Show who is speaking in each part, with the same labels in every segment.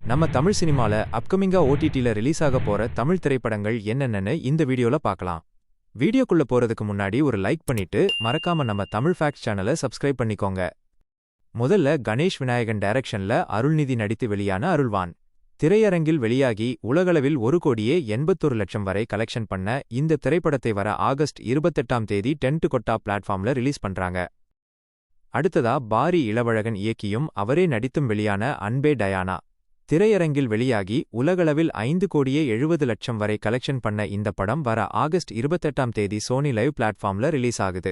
Speaker 1: நம்ம தமிழ் சினிமால அப்கமிங்கா ஓடிடில ரிலீஸ் ஆக போற தமிழ் திரைப்படங்கள் என்னென்னு இந்த வீடியோல பார்க்கலாம். வீடியோக்குள்ள போறதுக்கு முன்னாடி ஒரு லைக் பண்ணிட்டு மறக்காம நம்ம தமிழ் ஃபேக்ட்ஸ் சேனலை சப்ஸ்கிரைப் பண்ணிக்கோங்க. முதல்ல கணேஷ் விநாயகன் டைரக்ஷன்ல அருள்நிதி நடித்து வெளியான அருள்வான் திரையரங்கில் வெளியாகி உலகளவில் 1,81,00,000 வரை கலெக்ஷன் பண்ண இந்த திரைப்படத்தை வர ஆகஸ்ட் 28ஆம் தேதி டென்ட்-கொட்டா பிளாட்ஃபார்ம்ல ரிலீஸ் பண்றாங்க. அடுத்ததா பாரி இளவழகன் இயக்கியும் அவரே நடித்தும் வெளியான அன்பே டயானா திரையரங்கில் வெளியாகி உலகளவில் 5,70,00,000 வரை கலெக்ஷன் பண்ண இந்த படம் வர ஆகஸ்ட் 28ஆம் தேதி சோனி லைவ் பிளாட்ஃபார்ம்ல ரிலீஸ் ஆகுது.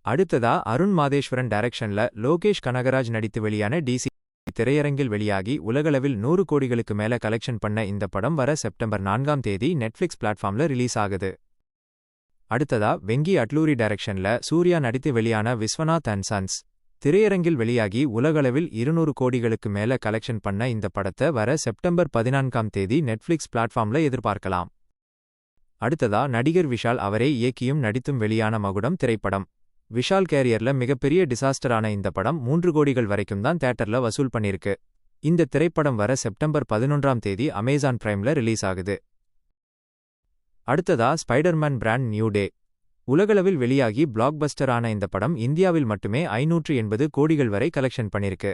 Speaker 1: அடுத்ததா அருண் மாதேஸ்வரன் டைரக்ஷன்ல லோகேஷ் கனகராஜ் நடித்து வெளியான டிசி திரையரங்கில் வெளியாகி உலகளவில் 100 கோடிகளுக்கு மேல கலெக்ஷன் பண்ண இந்த படம் வர செப்டம்பர் 4ஆம் தேதி நெட்ஃபிளிக்ஸ் பிளாட்ஃபார்ம்ல ரிலீஸ் ஆகுது. அடுத்ததா வெங்கி அட்லூரி டைரக்ஷன்ல சூர்யா நடித்து வெளியான விஸ்வநாத் அண்ட் சன்ஸ் திரையரங்கில் வெளியாகி உலகளவில் 200 கோடிகளுக்கு மேல கலெக்ஷன் பண்ண இந்த படத்தை வர செப்டம்பர் 14ஆம் தேதி நெட்ஃபிளிக்ஸ் பிளாட்ஃபார்ம்ல எதிர்பார்க்கலாம். அடுத்ததா நடிகர் விஷால் அவரே இயக்கியும் நடித்தும் வெளியான மகுடம் திரைப்படம். விஷால் கேரியர்ல மிகப்பெரிய டிசாஸ்டரான இந்த படம் 3 கோடிகள் வரைக்கும் தான் தியேட்டர்ல வசூல் பண்ணிருக்கு. இந்த திரைப்படம் வர செப்டம்பர் 11ஆம் தேதி அமேசான் பிரைம்ல ரிலீஸ் ஆகுது. அடுத்ததா ஸ்பைடர்மேன் பிராண்ட் நியூ டே உலகளவில் வெளியாகி பிளாக்பஸ்டரான இந்த படம் இந்தியாவில் மட்டுமே 580 கோடிகள் வரை கலெக்ஷன் பண்ணிருக்கு.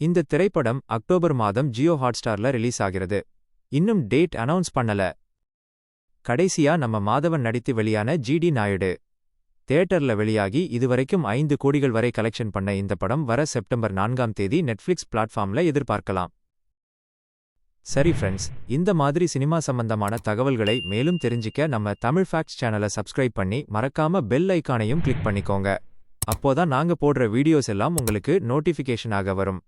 Speaker 1: இந்த திரைப்படம் அக்டோபர் மாதம் ஜியோ ஹாட்ஸ்டார்ல ரிலீஸ் ஆகிறது. இன்னும் டேட் அனௌன்ஸ் பண்ணல. கடைசியா நம்ம மாதவன் நடித்து வெளியான ஜிடி நாயுடு தியேட்டர்ல வெளியாகி இதுவரைக்கும் 5 கோடிகள் வரை கலெக்ஷன் பண்ண இந்த படம் வர செப்டம்பர் 4ஆம் தேதி நெட்ஃபிளிக்ஸ் பிளாட்ஃபார்ம்ல எதிர்பார்க்கலாம். சரி ஃப்ரெண்ட்ஸ், இந்த மாதிரி சினிமா சம்பந்தமான தகவல்களை மேலும் தெரிஞ்சிக்க நம்ம தமிழ் ஃபேக்ட்ஸ் சேனலை சப்ஸ்கிரைப் பண்ணி மறக்காம பெல் ஐகானையும் கிளிக் பண்ணிக்கோங்க. அப்போதான் நாங்க போடுற வீடியோஸ் எல்லாம் உங்களுக்கு நோட்டிஃபிகேஷனாக வரும்.